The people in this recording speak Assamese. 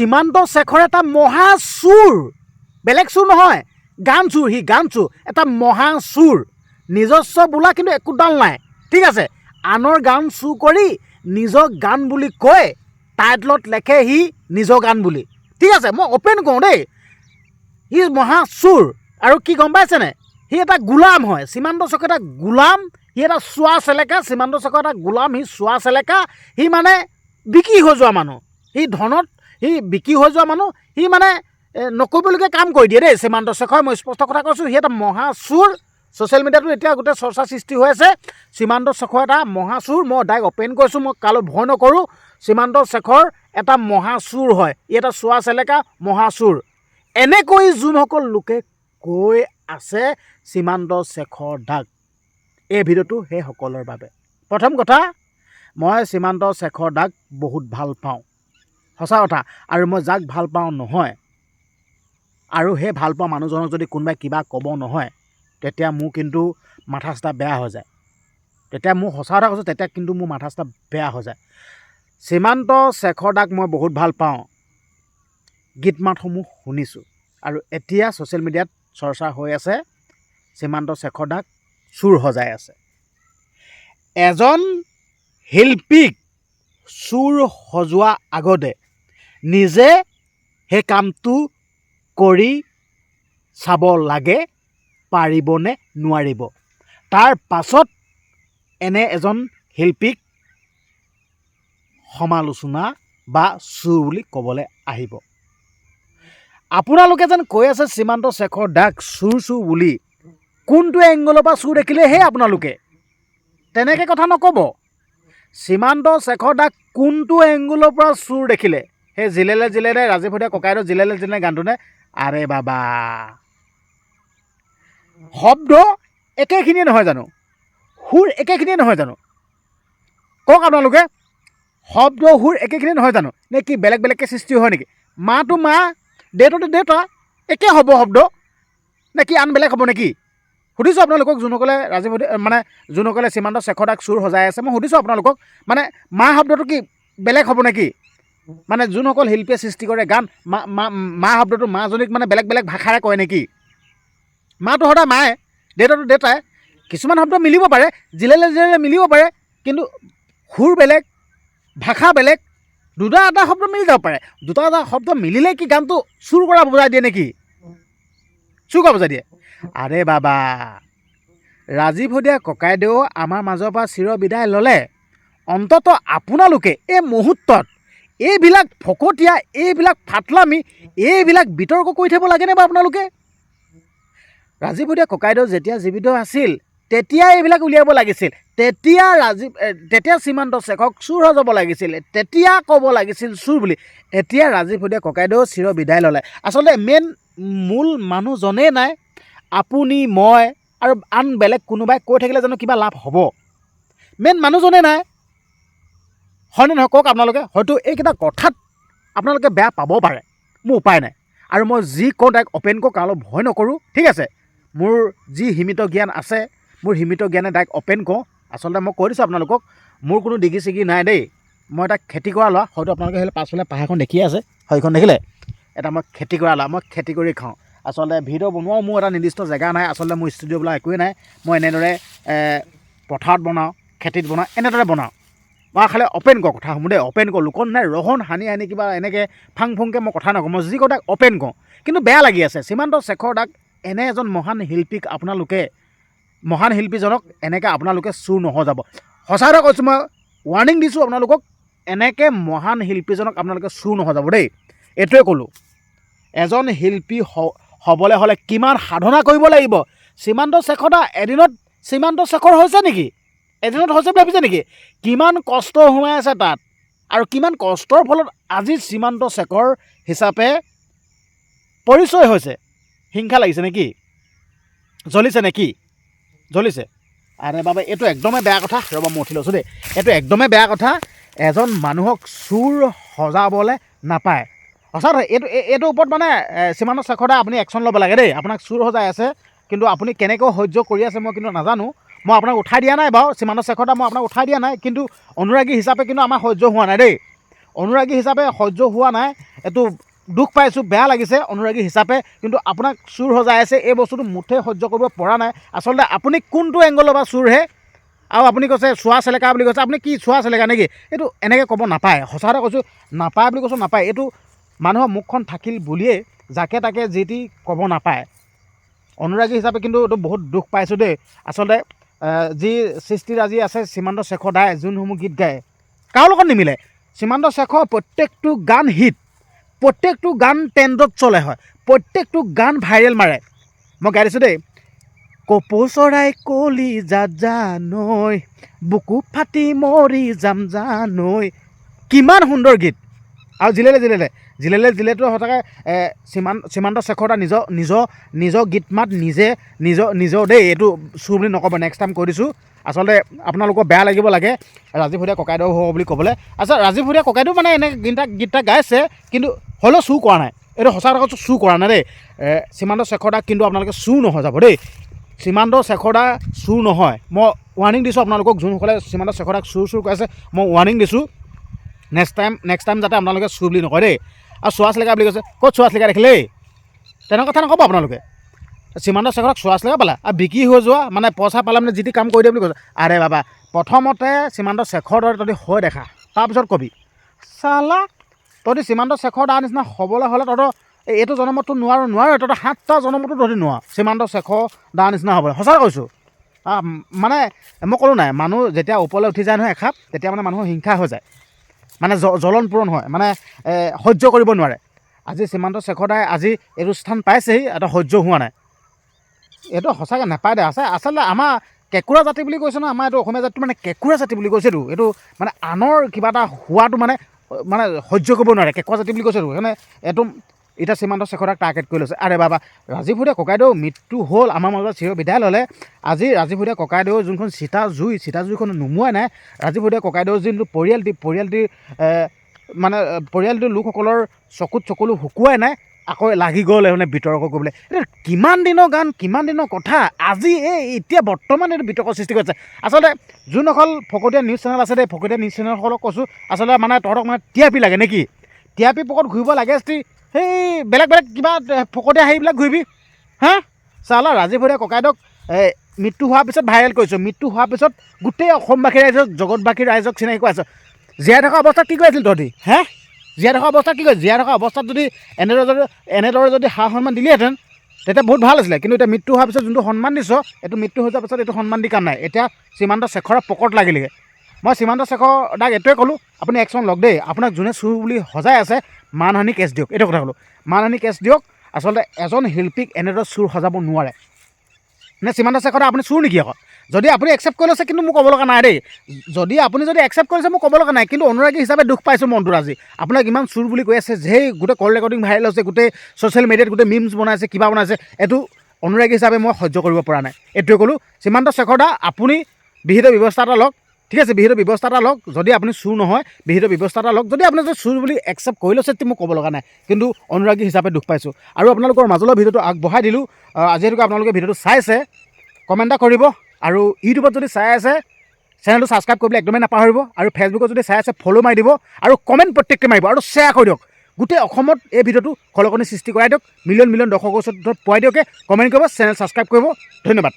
সীমান্ত শেখৰ এটা মহা চুৰ, বেলেগ চুৰ নহয়, গান চুৰ, সি গান চুৰ, এটা মহা চুৰ। নিজস্ব বোলা কিন্তু একোডাল নাই, ঠিক আছে। আনৰ গান চুৰ কৰি নিজৰ গান বুলি কৈ টাইটলত লেখে সি নিজৰ গান বুলি, ঠিক আছে। মই অ'পেন কৰোঁ দেই, সি মহা চুৰ। আৰু কি গম পাইছেনে, সি এটা গোলাম হয়, সীমান্ত শেখৰ এটা গোলাম, সি এটা চোৱা চেলেকা, সীমান্ত শেখৰ এটা গোলাম, সি চোৱা চেলেকা, সি মানে বিক্ৰী হৈ যোৱা মানুহ, সি ধনত সি বিক্ৰী হৈ যোৱা মানুহ, সি মানে নকৰিবলগীয়া কাম কৰি দিয়ে দেই সীমান্ত শেখৰ। মই স্পষ্ট কথা কৈছোঁ, সি এটা মহা চুৰ। ছ'চিয়েল মিডিয়াটো এতিয়া গোটেই চৰ্চা সৃষ্টি হৈ আছে, সীমান্ত শেখৰ এটা মহা চুৰ। মই ডাইৰেক্ট অ'পেন কৰিছোঁ, মই কালৈ ভয় নকৰোঁ। সীমান্ত শেখৰ এটা মহা চুৰ হয়, ই এটা চোৱা চেলেকা মহা চুৰ। এনেকৈ যোনসকল লোকে কৈ আছে সীমান্ত শেখৰ দাক, এই ভিডিঅ'টো সেইসকলৰ বাবে। প্ৰথম কথা, মই সীমান্ত শেখৰ দাক বহুত ভাল পাওঁ, সঁচা কথা। আৰু মই যাক ভাল পাওঁ নহয়, আৰু সেই ভাল পোৱা মানুহজনক যদি কোনোবাই কিবা ক'ব নহয়, তেতিয়া মোৰ কিন্তু মাথা চাথা বেয়া হৈ যায়। তেতিয়া মোৰ সঁচা কথা কৈছোঁ, তেতিয়া কিন্তু মোৰ মাথা চাথা বেয়া হৈ যায়। সীমান্ত শেখৰ দাক মই বহুত ভাল পাওঁ, গীত মাতসমূহ শুনিছোঁ। আৰু এতিয়া ছ'চিয়েল মিডিয়াত চৰ্চা হৈ আছে, সীমান্ত শেখৰ দাক চুৰ সজাই আছে। এজন শিল্পীক চুৰ সজোৱা আগতে নিজে সেই কামটো কৰি চাব লাগে, পাৰিবনে নোৱাৰিব। তাৰ পাছত এনে এজন শিল্পীক সমালোচনা বা চুৰ বুলি ক'বলৈ আহিব। আপোনালোকে যেন কৈ আছে সীমান্ত শেখৰ দাক চুৰ বুলি, কোনটো এংগলৰ পৰা চুৰ দেখিলেহে আপোনালোকে তেনেকৈ কথা নক'ব। সীমান্ত শেখৰ দাক কোনটো এংগলৰ পৰা চুৰ দেখিলে, সেই জিলেলে জিলেলে ৰাজীৱ হৰিয়া ককাইদেউ জিলেলে জিলেলে গানটোনে, আৰে বাবা, শব্দ একেখিনিয়ে নহয় জানো, সুৰ একেখিনিয়ে নহয় জানো, কওক আপোনালোকে। শব্দ সুৰ একেখিনিয়ে নহয় জানো, নে কি বেলেগ বেলেগকৈ সৃষ্টি হয় নেকি? মাটো মা, দেউতাটো দেউতা, একে হ'ব শব্দ, নে কি আন বেলেগ হ'ব নেকি? সুধিছোঁ আপোনালোকক, যোনসকলে ৰাজীৱ মানে যোনসকলে সীমান্ত শেখৰ দাক চুৰ সজাই আছে, মই সুধিছোঁ আপোনালোকক, মানে মা শব্দটো কি বেলেগ হ'ব নেকি? মানে যোনসকল শিল্পীয়ে সৃষ্টি কৰে গান, মা শব্দটো মাজনীক মানে বেলেগ বেলেগ ভাষাৰে কয় নেকি? মাটো সদায় মায়ে, দেউতাটো দেউতাই, কিছুমান শব্দ মিলিব পাৰে, জিলেলে জিলেলে মিলিব পাৰে, কিন্তু সুৰ বেলেগ, ভাষা বেলেগ, দুটা এটা শব্দ মিলি যাব পাৰে। দুটা এটা শব্দ মিলিলে কি গানটো চুৰ কৰা বুজাই দিয়ে নেকি? চুৰ কৰা বুজাই দিয়ে? আৰে বাবা, ৰাজীৱ হৰিয়া ককাইদেউ আমাৰ মাজৰ পৰা চিৰ বিদায় ল'লে, অন্তত আপোনালোকে এই মুহূৰ্তত এইবিলাক ফকতীয়া, এইবিলাক ফাটলামি, এইবিলাক বিতৰ্ক কৰি থাকিব লাগেনে বাৰু আপোনালোকে? ৰাজীৱ হৰিয়া ককাইদেউ যেতিয়া জীৱিত আছিল, তেতিয়া এইবিলাক উলিয়াব লাগিছিল, তেতিয়া সীমান্ত শেখৰক চুৰ হৈ যাব লাগিছিল, তেতিয়া ক'ব লাগিছিল চুৰ বুলি। এতিয়া ৰাজীৱ হৰিয়া ককাইদেউ চিৰ বিদায় ল'লে, আচলতে মূল মানুহজনেই নাই। আপুনি, মই আৰু আন বেলেগ কোনোবাই কৈ থাকিলে জানো কিবা লাভ হ'ব? মেইন মানুহজনেই নাই, হয়নে নহয় কওক আপোনালোকে? হয়তো এইকেইটা কথাত আপোনালোকে বেয়া পাব পাৰে, মোৰ উপায় নাই। আৰু মই যি কওঁ তাইক অ'পেন কওঁ, কাৰো ভয় নকৰোঁ, ঠিক আছে। মোৰ যি সীমিত জ্ঞান আছে, মোৰ সীমিত জ্ঞানে তাইক অ'পেন কওঁ। আচলতে মই কৈ দিছোঁ আপোনালোকক, মোৰ কোনো ডিগ্ৰী চিগ্ৰী নাই দেই। মই এটা খেতি কৰা ল'ৰা, হয়তো আপোনালোকে সেইফালে পাছফালে পাহাৰখন দেখিয়ে আছে, সেইখন দেখিলে? এটা মই খেতি কৰা ল'ৰা, মই খেতি কৰি খাওঁ। আচলতে ভিডিঅ' বনোৱাও মোৰ এটা নিৰ্দিষ্ট জেগা নাই, আচলতে মোৰ ষ্টুডিঅ' বোলা একোৱেই নাই। মই এনেদৰে পথাৰত বনাওঁ, খেতিত বনাওঁ, এনেদৰে বনাওঁ। মই খালি অ'পেন কওঁ কথাসমূহ দেই, অ'পেন কওঁ, লোকন নাই ৰহন সানি কিবা এনেকৈ ফাং ফুংকৈ মই কথা নকওঁ, মই যি কওঁ তাক অ'পেন কওঁ। কিন্তু বেয়া লাগি আছে, সীমান্ত শেখৰ দাক এনে এজন মহান শিল্পীক আপোনালোকে, মহান শিল্পীজনক এনেকৈ আপোনালোকে চুৰ নহজাব। সঁচা কথা কৈছোঁ, মই ৱাৰ্ণিং দিছোঁ আপোনালোকক, এনেকৈ মহান শিল্পীজনক আপোনালোকে চুৰ নহজাব দেই। এইটোৱে ক'লোঁ, এজন শিল্পী হ'বলৈ হ'লে কিমান সাধনা কৰিব লাগিব। সীমান্ত শেখৰ দা এদিনত সীমান্ত শেখৰ হৈছে নেকি? এদিনত হৈছে ভাবিছে নেকি? কিমান কষ্ট সোমাই আছে তাত, আৰু কিমান কষ্টৰ ফলত আজি সীমান্ত শেখৰ হিচাপে পৰিচয় হৈছে। হিংসা লাগিছে নেকি? জ্বলিছে নেকি? জ্বলিছে? আৰে বাবা, এইটো একদমেই বেয়া কথা। ৰ'বা মই উঠি লৈছোঁ দেই, এইটো একদমেই বেয়া কথা। এজন মানুহক চুৰ সজাবলৈ নাপায়। সঁচা এইটোৰ ওপৰত মানে সীমান্ত শেখৰ দা আপুনি একশ্যন ল'ব লাগে দেই। আপোনাক চুৰ সজাই আছে, কিন্তু আপুনি কেনেকৈ সহ্য কৰি আছে মই কিন্তু নাজানো। মই আপোনাক উঠাই দিয়া নাই বাৰু সীমান্ত শেখৰ দা, মই আপোনাক উঠাই দিয়া নাই, কিন্তু অনুৰাগী হিচাপে কিন্তু আমাৰ সহ্য হোৱা নাই দেই। অনুৰাগী হিচাপে সহ্য হোৱা নাই, এইটো দুখ পাইছোঁ, বেয়া লাগিছে অনুৰাগী হিচাপে, কিন্তু আপোনাক চুৰ সজাই আছে এই বস্তুটো মুঠে সহ্য কৰিব পৰা নাই। আচলতে আপুনি কোনটো এংগলৰ পৰা চুৰহে, আৰু আপুনি কৈছে চোৱা চেলেকা বুলি কৈছে, আপুনি কি চোৱা চেলেকা নেকি? এইটো এনেকৈ ক'ব নাপায়, সঁচা কথা কৈছোঁ, নাপায় বুলি কৈছোঁ, নাপায়। এইটো মানুহৰ মুখখন থাকিল বুলিয়েই যাকে তাকে যি টি ক'ব নাপায়। অনুৰাগী হিচাপে কিন্তু এইটো বহুত দুখ পাইছোঁ দেই। আচলতে যি সৃষ্টিৰাজি আছে সীমান্ত শেখৰ দাই যোনসমূহ গীত গায় কাৰো লগত নিমিলে। সীমান্ত শেখৰ প্ৰত্যেকটো গান হিট, প্ৰত্যেকটো গান ট্ৰেণ্ডত চলে, হয়, প্ৰত্যেকটো গান ভাইৰেল মাৰে। মই গাই দিছোঁ দেই, কপৌ চৰাই কলি জানৈ, বুকু ফাটি মৰি যাম জানৈ, কিমান সুন্দৰ গীত। আৰু জিলেটো সঁচাকৈ সীমান্ত শেখৰ দা নিজৰ গীত মাত নিজৰ দেই, এইটো চুৰ বুলি নক'ব, নেক্সট টাইম কৈ দিছোঁ। আচলতে আপোনালোকৰ বেয়া লাগিব লাগে ৰাজীৱ ভূঞা ককাইদেউ হ'ব বুলি ক'বলৈ। আচ্ছা, ৰাজীৱ ভূঞা ককাইদেউ মানে এনে গীতটা গাইছে, কিন্তু হ'লেও চুৰ কৰা নাই, এইটো সঁচা কথা চুৰ কৰা নাই দেই। সীমান্ত শেখৰ দাক কিন্তু আপোনালোকে চুৰ নহয় যাব দেই, সীমান্ত শেখৰ দা চুৰ নহয়। মই ৱাৰ্ণিং দিছোঁ আপোনালোকক, যোনসকলে সীমান্ত শেখৰ দাক চুৰ কৰি আছে, মই ৱাৰ্ণিং দিছোঁ। নেক্সট টাইম যাতে আপোনালোকে চুৰ বুলি নকয় দেই। আৰু চোৱা চিলিকা বুলি কৈছে, ক'ত চোৱা চিলিকা দেখিলে তেনেকুৱা কথা নক'ব আপোনালোকে। সীমান্ত শেখৰক চোৱা চিলিকা পালা আৰু বিক্ৰী হৈ যোৱা, মানে পইচা পালে মানে যি টি কাম কৰি দিয়ে বুলি কৈছে। আৰে বাবা, প্ৰথমতে সীমান্ত শেখৰ দৰে তহঁতি হৈ দেখা, তাৰপিছত কবি চালা তহঁতি সীমান্ত শেখৰ দাৰ নিচিনা হ'বলৈ হ'লে তহঁতৰ এইটো জন্মতটো নোৱাৰো, তহঁতৰ 7টা জন্মতো তহঁতি নোৱাৰ সীমান্ত শেখৰ দাৰ নিচিনা হ'বলৈ। সঁচা কৈছোঁ। মানে মই ক'লোঁ নাই, মানুহ যেতিয়া ওপৰলৈ উঠি যায় নহয় এখাপ, তেতিয়া মানে মানুহৰ হিংসা হৈ যায়, মানে জ্বলন পূৰণ হয়, মানে সহ্য কৰিব নোৱাৰে। আজি সীমান্ত শেখৰ দাই আজি এইটো স্থান পাইছেহি, এটা সহ্য হোৱা নাই। এইটো সঁচাকৈ নাপায় দে। আচলতে আমাৰ কেঁকুৰা জাতি বুলি কৈছে ন, আমাৰ এইটো অসমীয়া জাতিটো মানে কেঁকুৰা জাতি বুলি কৈছে। এইটো মানে আনৰ কিবা এটা হোৱাটো মানে সহ্য কৰিব নোৱাৰে, কেঁকুৰা জাতি বুলি কৈছে। সেইকাৰণে এইটো এতিয়া সীমান্ত শেখৰ দাক টাৰ্গেট কৰি লৈছে। আৰে বাবা, ৰাজীৱ ভূঞা ককাইদেউ মৃত্যু হ'ল, আমাৰ মাজত চিৰ বিদায় ল'লে। আজি ৰাজীৱ ভূঞা ককাইদেউৰ যোনখন সীতাজুইখন নুমুৱাই নাই। ৰাজীৱ ভূঞা ককাইদেউৰ যোনটো পৰিয়ালটিৰ লোকসকলৰ চকুলো শুকুৱাই নাই, আকৌ লাগি গ'ল মানে বিতৰ্ক কৰিবলৈ। এতিয়া কিমান দিনৰ গান, কিমান দিনৰ কথা, আজি এতিয়া বৰ্তমান এইটো বিতৰ্কৰ সৃষ্টি কৰিছে। আচলতে যোনসকল ফকতীয়া নিউজ চেনেল আছে দেই, ফকতীয়া নিউজ চেনেলসকলক কৈছোঁ, আচলতে মানে তহঁতক মানে টিআৰপি লাগে নেকি? টিআৰপি পকৰত ঘূৰিব লাগে যদি সেই বেলেগ কিবা ফকতীয়া হেৰিবিলাক ঘূৰিবি, হা চালা। ৰাজীৱ ভূঞা ককাইদেউক মৃত্যু হোৱাৰ পিছত ভাইৰেল কৰিছোঁ, মৃত্যু হোৱাৰ পিছত গোটেই অসমবাসী ৰাইজক, জগতবাসী ৰাইজক চিনাকি কৰাইছোঁ। জীয়াই থকা অৱস্থাত কি কৰি আছিল তহঁতি, হে? জীয়াই থকা অৱস্থাত কি কৰিছিল? জীয়াই থকা অৱস্থাত যদি এনেদৰে যদি সা সন্মান দিলিহেঁতেন তেতিয়া বহুত ভাল আছিলে। কিন্তু এতিয়া মৃত্যু হোৱাৰ পিছত যোনটো সন্মান দিছ, এইটো মৃত্যু হৈ যোৱাৰ পিছত এইটো সন্মান দি কাম নাই। এতিয়া সীমান্ত শেখৰৰ পকৰত লাগিলেগৈ। মই সীমান্ত শেখৰ দাক এইটোৱে ক'লোঁ, আপুনি একশ্যন লওক দেই। আপোনাক যোনে চুৰ বুলি সজাই আছে, মানহানি কেছ দিয়ক, এইটো কথা ক'লোঁ। মানহানি কেছ দিয়ক। আচলতে এজন শিল্পীক এনেদৰে চুৰ সজাব নোৱাৰে। নে সীমান্ত শেখৰ দা আপুনি চুৰ নেকি? আকৌ যদি আপুনি একচেপ্ট কৰি লৈছে, কিন্তু মোক ক'ব লগা নাই দেই। আপুনি যদি একচেপ্ট কৰিছে, মোক ক'ব লগা নাই। কিন্তু অনুৰাগী হিচাপে দুখ পাইছোঁ মনটোত আজি। আপোনাক ইমান চুৰ বুলি কৈ আছে, যেই গোটেই কল ৰেকৰ্ডিং ভাইৰেল হৈছে, গোটেই ছ'চিয়েল মিডিয়াত গোটেই মিমছ বনাইছে, কিবা বনাইছে, এইটো অনুৰাগী হিচাপে মই সহ্য কৰিব পৰা নাই। এইটোৱে ক'লোঁ, সীমান্ত শেখৰ দা আপুনি বিহিত ব্যৱস্থা এটা লওক, ঠিক আছে? বিহিত ব্যৱস্থা এটা লওক। যদি আপুনি চুৰ নহয়, বিহিত ব্যৱস্থা এটা লওক। যদি আপুনি চুৰ বুলি একচেপ্ট কৰি লৈছে, তেতিয়া মোক ক'ব লগা নাই। কিন্তু অনুৰাগী হিচাপে দুখ পাইছোঁ। আৰু আপোনালোকৰ মাজলৈ ভিডিঅ'টো আগবঢ়াই দিলোঁ। যিহেতুকে আপোনালোকে ভিডিঅ'টো চাইছে, কমেণ্ট এটা কৰিব। আৰু ইউটিউবত যদি চাই আছে, চেনেলটো ছাবস্ক্ৰাইব কৰিবলৈ একদমেই নাপাহৰিব। আৰু ফেচবুকত যদি চাই আছে, ফ'ল' মাৰি দিব। আৰু কমেণ্ট প্ৰত্যেককে মাৰিব, আৰু শ্বেয়াৰ কৰি দিয়ক। গোটেই অসমত এই ভিডিঅ'টো খলকনি সৃষ্টি কৰাই দিয়ক, মিলিয়ন দৰ্শকৰ ওচৰত পোৱাই দিয়কে। কমেণ্ট কৰিব, চেনেল ছাবস্ক্ৰাইব কৰিব। ধন্যবাদ।